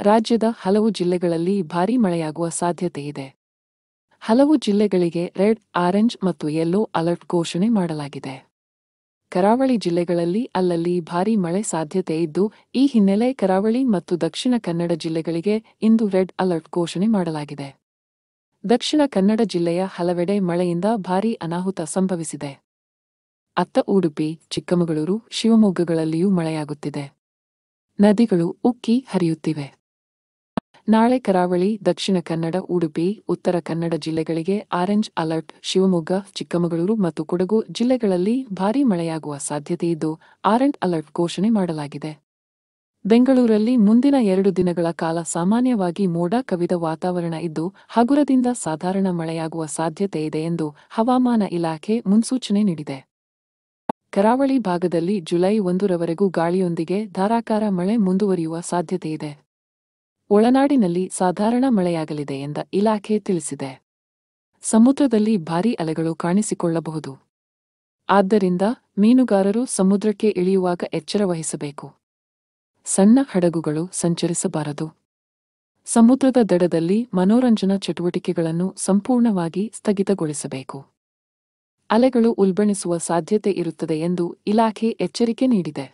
ರಾಜ್ಯದ ಹಲವು ಜಿಲ್ಲೆಗಳಲ್ಲಿ ಭಾರೀ ಮಳೆಯಾಗುವ ಸಾಧ್ಯತೆಯಿದೆ. ಹಲವು ಜಿಲ್ಲೆಗಳಿಗೆ ರೆಡ್, ಆರೆಂಜ್ ಮತ್ತು ಯೆಲ್ಲೋ ಅಲರ್ಟ್ ಘೋಷಣೆ ಮಾಡಲಾಗಿದೆ. ಕರಾವಳಿ ಜಿಲ್ಲೆಗಳಲ್ಲಿ ಅಲ್ಲಲ್ಲಿ ಭಾರೀ ಮಳೆ ಸಾಧ್ಯತೆ ಇದ್ದು, ಈ ಹಿನ್ನೆಲೆ ಕರಾವಳಿ ಮತ್ತು ದಕ್ಷಿಣ ಕನ್ನಡ ಜಿಲ್ಲೆಗಳಿಗೆ ಇಂದು ರೆಡ್ ಅಲರ್ಟ್ ಘೋಷಣೆ ಮಾಡಲಾಗಿದೆ. ದಕ್ಷಿಣ ಕನ್ನಡ ಜಿಲ್ಲೆಯ ಹಲವೆಡೆ ಮಳೆಯಿಂದ ಭಾರೀ ಅನಾಹುತ ಸಂಭವಿಸಿದೆ. ಅತ್ತ ಉಡುಪಿ, ಚಿಕ್ಕಮಗಳೂರು, ಶಿವಮೊಗ್ಗಗಳಲ್ಲಿಯೂ ಮಳೆಯಾಗುತ್ತಿದೆ. ನದಿಗಳು ಉಕ್ಕಿ ಹರಿಯುತ್ತಿವೆ. ನಾಳೆ ಕರಾವಳಿ, ದಕ್ಷಿಣ ಕನ್ನಡ, ಉಡುಪಿ, ಉತ್ತರ ಕನ್ನಡ ಜಿಲ್ಲೆಗಳಿಗೆ ಆರೆಂಜ್ ಅಲರ್ಟ್, ಶಿವಮೊಗ್ಗ, ಚಿಕ್ಕಮಗಳೂರು ಮತ್ತು ಕೊಡಗು ಜಿಲ್ಲೆಗಳಲ್ಲಿ ಭಾರೀ ಮಳೆಯಾಗುವ ಸಾಧ್ಯತೆಯಿದ್ದು ಆರೆಂಜ್ ಅಲರ್ಟ್ ಘೋಷಣೆ ಮಾಡಲಾಗಿದೆ. ಬೆಂಗಳೂರಲ್ಲಿ ಮುಂದಿನ 2 ದಿನಗಳ ಕಾಲ ಸಾಮಾನ್ಯವಾಗಿ ಮೋಡ ಕವಿದ ವಾತಾವರಣ ಇದ್ದು, ಹಗುರದಿಂದ ಸಾಧಾರಣ ಮಳೆಯಾಗುವ ಸಾಧ್ಯತೆಯಿದೆ ಎಂದು ಹವಾಮಾನ ಇಲಾಖೆ ಮುನ್ಸೂಚನೆ ನೀಡಿದೆ. ಕರಾವಳಿ ಭಾಗದಲ್ಲಿ ಜುಲೈ 1ರವರೆಗೂ ಗಾಳಿಯೊಂದಿಗೆ ಧಾರಾಕಾರ ಮಳೆ ಮುಂದುವರಿಯುವ ಸಾಧ್ಯತೆಯಿದೆ. ಒಳನಾಡಿನಲ್ಲಿ ಸಾಧಾರಣ ಮಳೆಯಾಗಲಿದೆ ಎಂದ ಇಲಾಖೆ ತಿಳಿಸಿದೆ. ಸಮುದ್ರದಲ್ಲಿ ಭಾರೀ ಅಲೆಗಳು ಕಾಣಿಸಿಕೊಳ್ಳಬಹುದು. ಆದ್ದರಿಂದ ಮೀನುಗಾರರು ಸಮುದ್ರಕ್ಕೆ ಇಳಿಯುವಾಗ ಎಚ್ಚರ ವಹಿಸಬೇಕು. ಸಣ್ಣ ಹಡಗುಗಳು ಸಂಚರಿಸಬಾರದು. ಸಮುದ್ರದ ದಡದಲ್ಲಿ ಮನೋರಂಜನಾ ಚಟುವಟಿಕೆಗಳನ್ನು ಸಂಪೂರ್ಣವಾಗಿ ಸ್ಥಗಿತಗೊಳಿಸಬೇಕು. ಅಲೆಗಳು ಉಲ್ಬಣಿಸುವ ಸಾಧ್ಯತೆ ಇರುತ್ತದೆ ಎಂದು ಇಲಾಖೆ ಎಚ್ಚರಿಕೆ ನೀಡಿದೆ.